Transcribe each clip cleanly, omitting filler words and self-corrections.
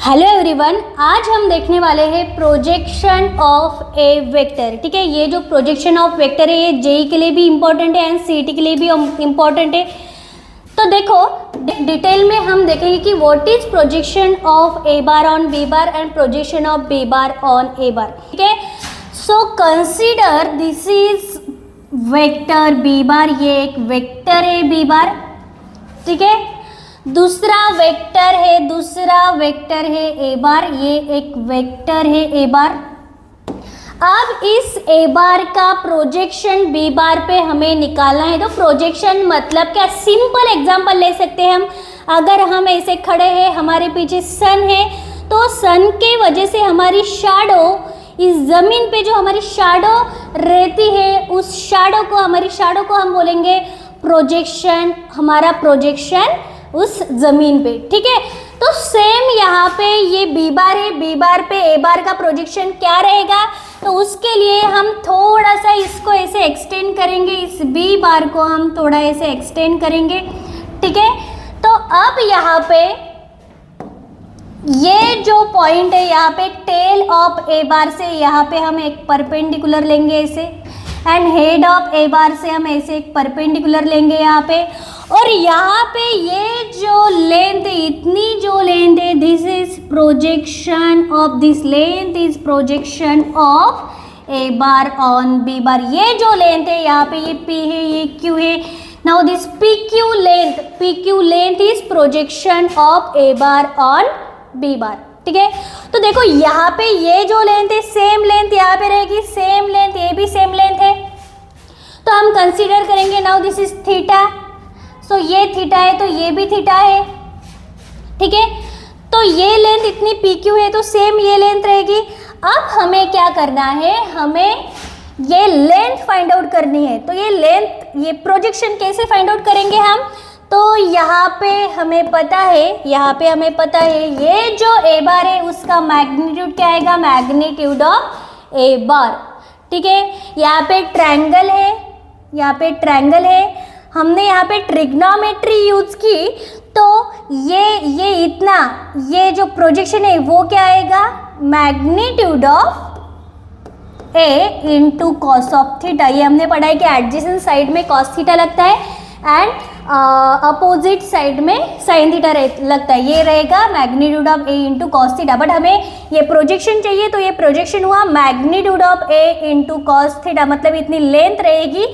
Hello everyone, आज हम देखने वाले हैं प्रोजेक्शन ऑफ ए वेक्टर। ठीक है, ये जो प्रोजेक्शन ऑफ वेक्टर है ये जेई के लिए भी इम्पोर्टेंट है एंड सीईटी के लिए भी इम्पोर्टेंट है। तो देखो डिटेल में हम देखेंगे कि what is projection of A bar on B bar and projection of B bar on A bar. ठीक है, so consider this is vector B bar, ये एक वेक्टर है बी बार। ठीक है, दूसरा वेक्टर है ए बार, ये एक वेक्टर है ए बार। अब इस ए बार का प्रोजेक्शन बी बार पे हमें निकालना है। तो प्रोजेक्शन मतलब क्या, सिंपल एग्जांपल ले सकते हैं हम। अगर हम ऐसे खड़े हैं, हमारे पीछे सन है, तो सन के वजह से हमारी शैडो इस ज़मीन पे जो हमारी शैडो रहती है, उस हमारी शैडो को हम बोलेंगे प्रोजेक्शन, हमारा प्रोजेक्शन उस ज़मीन पे। ठीक है, तो सेम यहाँ पे ये बी बार है, बी बार पे ए बार का प्रोजेक्शन क्या रहेगा, तो उसके लिए हम थोड़ा सा इसको ऐसे एक्सटेंड करेंगे, इस बी बार को हम थोड़ा ऐसे एक्सटेंड करेंगे। ठीक है, तो अब यहाँ पे ये जो पॉइंट है, यहाँ पे टेल ऑफ ए बार से यहाँ पे हम एक परपेंडिकुलर लेंगे ऐसे, एंड हेड ऑफ ए बार से हम ऐसे एक परपेंडिकुलर लेंगे यहाँ पे। और यहाँ पे ये जो लेंथ है, इतनी जो लेंथ है, this is projection of, this length is projection of A bar on B bar. ये जो लेंथ है यहाँ पे, ये P है, ये Q है। Now this PQ length is projection of A bar on B bar. ठीक है, तो देखो यहाँ पे ये जो लेंथ है, सेम लेंथ यहाँ पे रहेगी, सेम लेंथ, ये भी सेम लेंथ है। तो हम कंसीडर करेंगे, नाउ दिस इज थीटा, सो ये थीटा है तो ये भी थीटा है। ठीक है, तो ये लेंथ इतनी PQ है तो सेम ये लेंथ रहेगी। अब हमें क्या करना है, हमें ये लेंथ फाइंड आउट करनी है। तो ये लेंथ, ये प्रोजेक्शन कैसे फाइंड आउट करेंगे हम, तो यहाँ पे हमें पता है, ये जो ए बार है उसका मैग्नीट्यूड क्या आएगा, मैग्नीट्यूड ऑफ ए बार। ठीक है, यहाँ पे ट्रायंगल है, हमने यहाँ पे ट्रिग्नोमेट्री यूज की, तो ये इतना, ये जो प्रोजेक्शन है वो क्या आएगा, magnitude of A into cos of theta. ये हमने पढ़ा है कि एडजेसेंट साइड में कॉस थीटा लगता है एंड अपोजिट साइड में साइन थीटा लगता है। ये रहेगा magnitude of A into cos theta. But हमें ये प्रोजेक्शन चाहिए, तो ये प्रोजेक्शन हुआ magnitude of A into cos theta, मतलब इतनी लेंथ रहेगी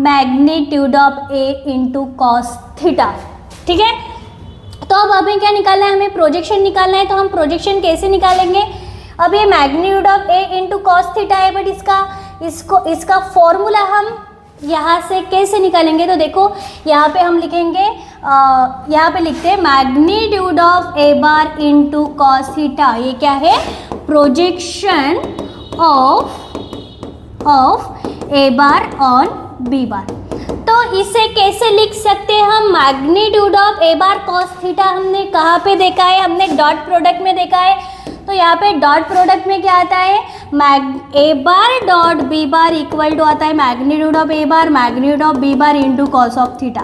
magnitude of A into cos theta. ठीक है, तो अब हमें क्या निकालना है, हमें प्रोजेक्शन निकालना है। तो हम प्रोजेक्शन कैसे निकालेंगे, अब ये magnitude of A into cos theta है, बट इसका फॉर्मूला हम यहाँ से कैसे निकालेंगे। तो देखो यहाँ पे हम लिखेंगे, यहाँ पे लिखते हैं magnitude of A bar into cos theta. ये क्या है, projection of A bar on B bar. तो इसे कैसे लिख सकते हैं हम, magnitude of A bar cos theta हमने कहाँ पे देखा है, हमने डॉट प्रोडक्ट में देखा है। तो यहाँ पे डॉट प्रोडक्ट में क्या आता है, A bar dot B bar equal to आता है magnitude of B bar into cos of theta.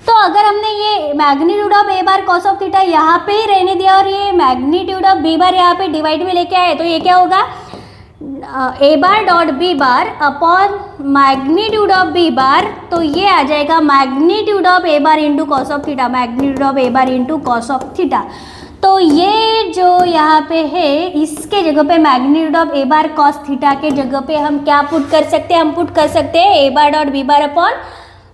तो अगर हमने ये magnitude of A bar cos of theta यहाँ पे ही रहने दिया और ये मैग्नीट्यूड ऑफ बी बार यहाँ पे डिवाइड में लेके आए, तो ये क्या होगा, A bar dot B bar upon magnitude of B bar. तो ये आ जाएगा magnitude of A bar into cos of theta, magnitude of A bar into cos of theta. तो ये जो यहाँ पे है, इसके जगह पे magnitude of A bar cos theta के जगह पे हम क्या पुट कर सकते हैं, हम पुट कर सकते हैं A bar dot B bar upon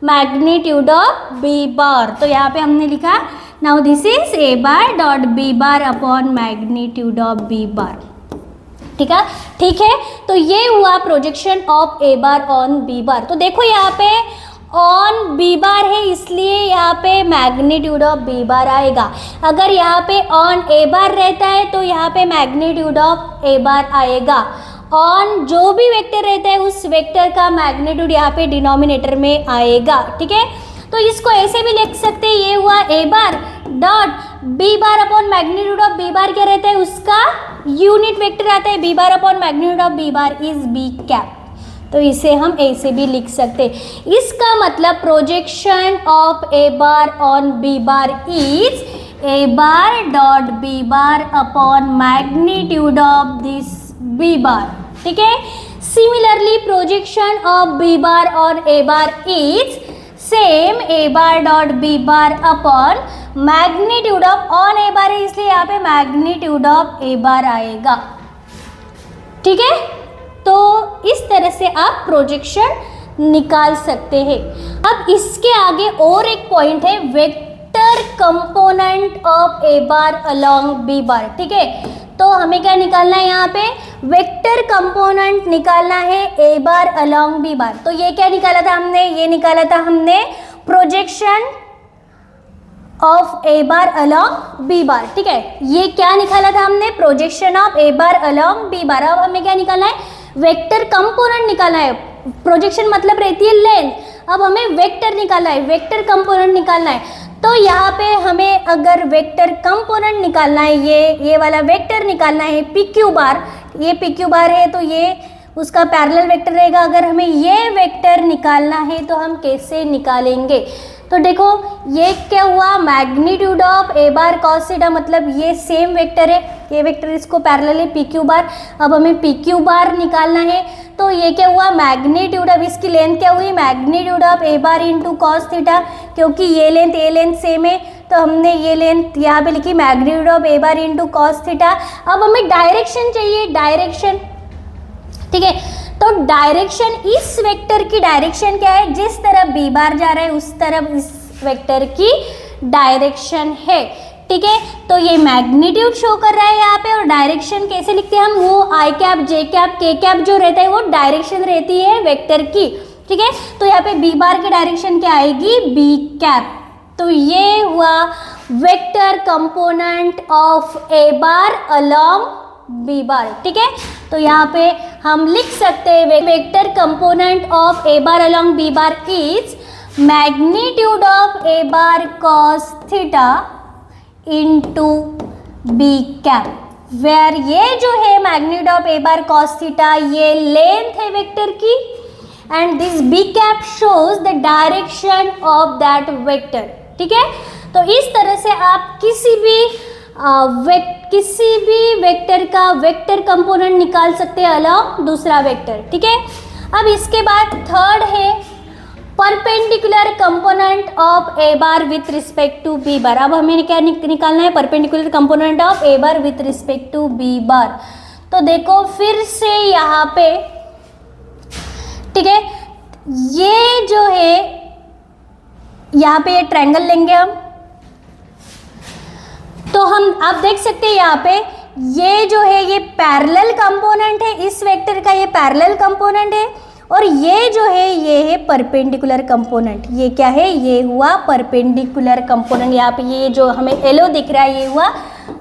magnitude of B bar. तो यहाँ पे हमने लिखा, now this is A bar dot B bar upon magnitude of B bar. ठीक है, तो ये हुआ projection of A bar on B bar. तो देखो यहाँ पे ऑन बी बार है, इसलिए यहाँ पे मैग्नीट्यूड ऑफ बी बार आएगा। अगर यहाँ पे ऑन ए बार रहता है तो यहाँ पे मैग्नीट्यूड ऑफ ए बार आएगा। ऑन जो भी वेक्टर रहता है उस वेक्टर का मैग्नीट्यूड यहाँ पे डिनोमिनेटर में आएगा। ठीक है, तो इसको ऐसे भी लिख सकते हैं, ये हुआ A bar dot B bar upon magnitude of B bar क्या रहता है, उसका यूनिट वेक्टर आता है, B bar upon magnitude of B bar is B cap. तो इसे हम ऐसे भी लिख सकते हैं। इसका मतलब projection of A bar on B bar is A bar dot B bar upon magnitude of this B bar, ठीक है। Similarly projection of B bar on A bar is same A bar dot B bar upon magnitude of on A bar है, इसलिए यहाँ पे magnitude of A बार आएगा, ठीक है। तो इस तरह से आप प्रोजेक्शन निकाल सकते हैं। अब इसके आगे और एक पॉइंट है, vector component of A bar along B bar, ठीक है। तो हमें क्या निकालना है, यहाँ पे वेक्टर कंपोनेंट निकालना है A bar along B bar. तो ये क्या निकाला था हमने, ये निकाला था हमने projection of A bar along B bar, ठीक है। ये क्या निकाला था हमने, projection of A bar along B bar. अब हमें क्या निकालना है, वेक्टर कंपोनेंट निकालना है। प्रोजेक्शन मतलब रहती है लेंथ, अब हमें वेक्टर निकालना है, वेक्टर कंपोनेंट निकालना है। तो यहाँ पे हमें अगर वेक्टर कंपोनेंट निकालना है, ये वाला वेक्टर निकालना है पी क्यू बार, ये पी क्यू बार है तो ये उसका पैरेलल वेक्टर रहेगा। अगर हमें ये वेक्टर निकालना है तो हम कैसे निकालेंगे, तो देखो ये क्या हुआ, magnitude of A bar cos theta, मतलब ये सेम वेक्टर है, ये वेक्टर इसको पैरेलल है पी क्यू बार। अब हमें पी क्यू बार निकालना है, तो ये क्या हुआ, मैग्नीट्यूड, अब इसकी लेंथ क्या हुई, magnitude of A bar into cos theta, क्योंकि ये लेंथ सेम है तो हमने ये लेंथ यहाँ पे लिखी, magnitude of A bar into cos theta. अब हमें डायरेक्शन चाहिए, डायरेक्शन, ठीक है। तो डायरेक्शन, इस वेक्टर की डायरेक्शन क्या है, जिस तरफ बी बार जा रहा है उस तरफ इस वेक्टर की डायरेक्शन है, ठीक है। तो ये मैग्नीट्यूड शो कर रहा है यहाँ पे, और डायरेक्शन कैसे लिखते हैं हम, वो आई कैप जे कैप के कैप जो रहता है वो डायरेक्शन रहती है वेक्टर की, ठीक है। तो यहाँ पे बी बार की डायरेक्शन क्या आएगी, बी कैप। तो ये हुआ vector component of A bar along B bar, ठीक है। तो यहाँ पे हम लिख सकते हैं vector component of A bar along B bar is magnitude of A bar cos theta into B cap, where ये जो है magnitude of A bar cos theta ये लेंथ है वेक्टर की, and this B cap shows the direction of that vector, ठीक है। तो इस तरह से आप किसी भी वेक्टर का वेक्टर कंपोनेंट निकाल सकते हैं अलोंग दूसरा वेक्टर, ठीक है। अब इसके बाद थर्ड है perpendicular component of A bar with respect to B bar. अब हमें क्या निकालना है, perpendicular component of A bar with respect to B bar. तो देखो फिर से यहाँ पे, ठीक है, ये जो है यहाँ पे ये ट्रायंगल लेंगे हम, तो हम आप देख सकते हैं यहाँ पे ये जो है ये पैरेलल कंपोनेंट है, इस वेक्टर का ये पैरेलल कंपोनेंट है, और ये जो है ये है परपेंडिकुलर कंपोनेंट। ये क्या है, ये हुआ परपेंडिकुलर कंपोनेंट। यहाँ पे ये जो हमें येलो दिख रहा है ये हुआ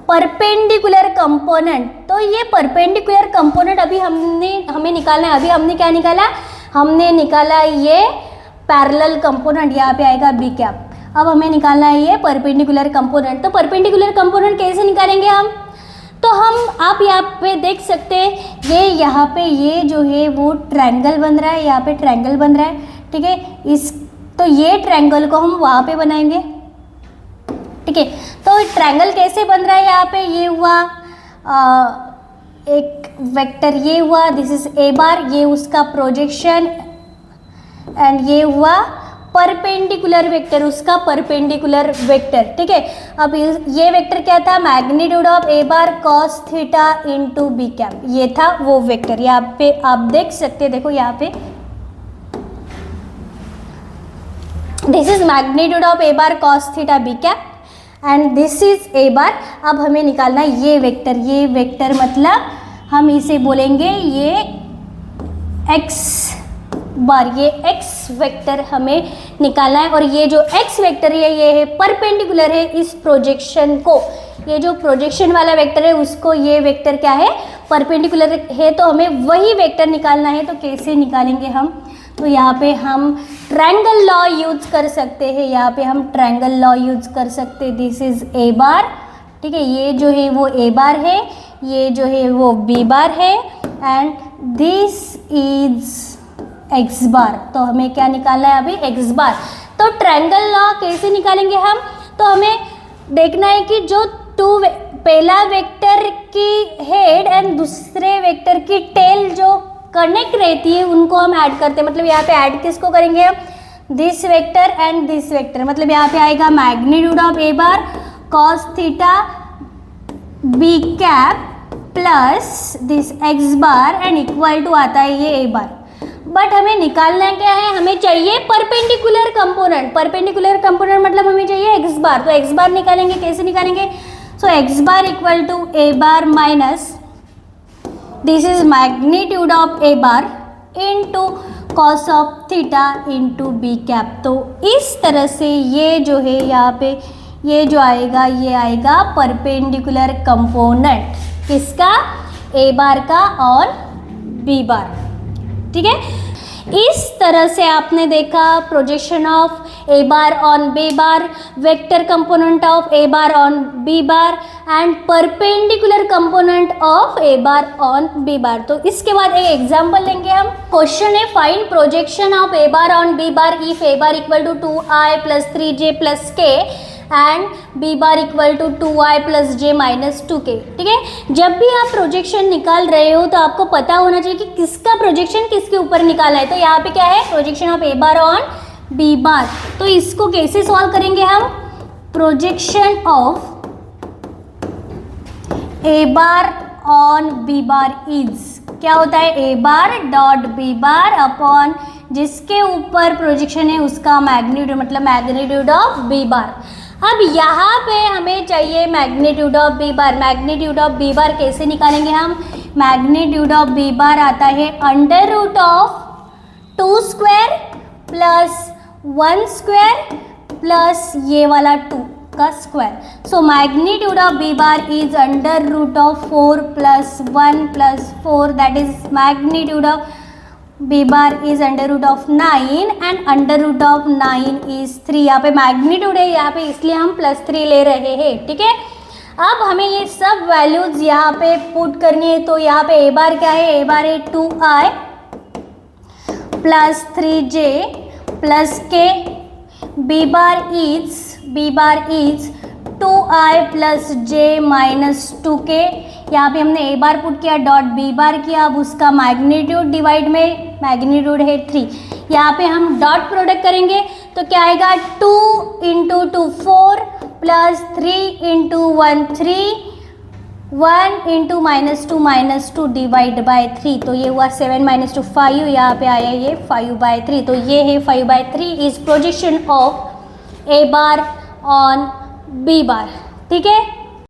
परपेंडिकुलर कंपोनेंट। तो ये परपेंडिकुलर कंपोनेंट अभी हमें निकालना है। अभी हमने क्या निकाला, हमने निकाला ये पैरेलल कंपोनेंट, यहाँ पे आएगा बी कैप। अब हमें निकालना है ये परपेंडिकुलर कंपोनेंट। तो परपेंडिकुलर कंपोनेंट कैसे निकालेंगे हम, तो हम आप यहाँ पे देख सकते हैं ये यहाँ पे ये जो है वो ट्रायंगल बन रहा है, यहाँ पे ट्रायंगल बन रहा है, ठीक है। तो ये ट्रायंगल को हम वहाँ पे बनाएंगे, ठीक है। तो ट्रायंगल कैसे बन रहा है, यहाँ पे ये हुआ एक वेक्टर, ये हुआ दिस इज ए बार, ये उसका प्रोजेक्शन, एंड ये हुआ परपेंडिकुलर वेक्टर, उसका परपेंडिकुलर वेक्टर, ठीक है। अब ये वेक्टर क्या था, magnitude of A bar cos theta into B cap, ये था वो वेक्टर। यहाँ पे आप देख सकते हैं, देखो यहाँ पे this is magnitude of A bar cos theta B cap and this is A bar. अब हमें निकालना है ये वेक्टर मतलब हम इसे बोलेंगे ये एक्स बार, ये एक्स वेक्टर हमें निकालना है। और ये जो एक्स वेक्टर है ये है परपेंडिकुलर है इस प्रोजेक्शन को, ये जो प्रोजेक्शन वाला वेक्टर है उसको ये वेक्टर क्या है, परपेंडिकुलर है। तो हमें वही वेक्टर निकालना है। तो कैसे निकालेंगे हम, तो यहाँ पे हम ट्रायंगल लॉ यूज कर सकते हैं, यहाँ पे हम ट्रायंगल लॉ यूज कर सकते हैं। दिस इज ए बार, ठीक है, ये जो है वो ए बार है, ये जो है वो बी बार है, एंड दिस इज एक्स बार। तो हमें क्या निकालना है अभी, एक्स बार। तो ट्रायंगल लॉ कैसे निकालेंगे हम, तो हमें देखना है कि जो पहला वेक्टर की हेड एंड दूसरे वेक्टर की टेल जो कनेक्ट रहती है उनको हम ऐड करते हैं। मतलब यहाँ पे ऐड किसको करेंगे हम, this vector and this vector. मतलब यहाँ पे आएगा magnitude of A bar cos theta B cap plus this X bar and equal to आता है ये ए बार। बट हमें निकालना क्या है, हमें चाहिए परपेंडिकुलर कंपोनेंट। परपेंडिकुलर कंपोनेंट मतलब हमें चाहिए एक्स बार। तो एक्स बार निकालेंगे, कैसे निकालेंगे, so X bar equal to A bar minus this is magnitude of A bar into cos of theta into B cap. तो इस तरह से ये जो है यहाँ पे ये जो आएगा ये आएगा परपेंडिकुलर कंपोनेंट किसका, ए बार का और बी बार। ठीक है, इस तरह से आपने देखा projection of A bar on B bar, vector component of A bar on B bar and perpendicular component of A bar on B bar. तो इसके बाद एक एग्जांपल लेंगे हम। क्वेश्चन है find projection of A bar on B bar if A bar equal to 2i plus 3j plus k and B bar equal to 2i plus j minus 2k। ठीक है, जब भी आप प्रोजेक्शन निकाल रहे हो तो आपको पता होना चाहिए कि किसका प्रोजेक्शन किसके ऊपर निकाला है। तो यहाँ पे क्या है, projection of A bar on B bar. तो इसको कैसे सॉल्व करेंगे हम, projection of A bar on B bar is क्या होता है, A bar dot B bar upon जिसके ऊपर प्रोजेक्शन है उसका मैग्नीट्यूड, मतलब मैग्नीट्यूड ऑफ बी बार। अब यहाँ पे हमें चाहिए magnitude of B bar. Magnitude of B bar कैसे निकालेंगे हम, मैग्नीट्यूड ऑफ बी बार आता है under root of 2 square plus 1 square plus ये वाला 2 का square. So magnitude of B bar is under root of 4 plus 1 plus 4 that is magnitude of B bar is under root of 9 and under root of 9 is 3। यहाँ पे magnitude है यहाँ पे इसलिए हम +3 ले रहे हैं। ठीक है, अब हमें ये सब वैल्यूज यहाँ पे पुट करनी है। तो यहाँ पे ए बार क्या है, ए बार है 2i plus 3j plus k, B bar is 2i plus j minus 2k। यहाँ पे हमने ए बार पुट किया डॉट बी बार किया, अब उसका मैग्नीट्यूड डिवाइड में मैग्नीट्यूड है 3। यहाँ पे हम डॉट प्रोडक्ट करेंगे तो क्या आएगा 2 into 2 4 plus 3 into 1 3 1 into -2 divide by 3। तो ये हुआ 7 - 2 5, यहाँ पे आया ये 5/3। तो ये है 5/3 is projection of A bar on B bar. ठीक है।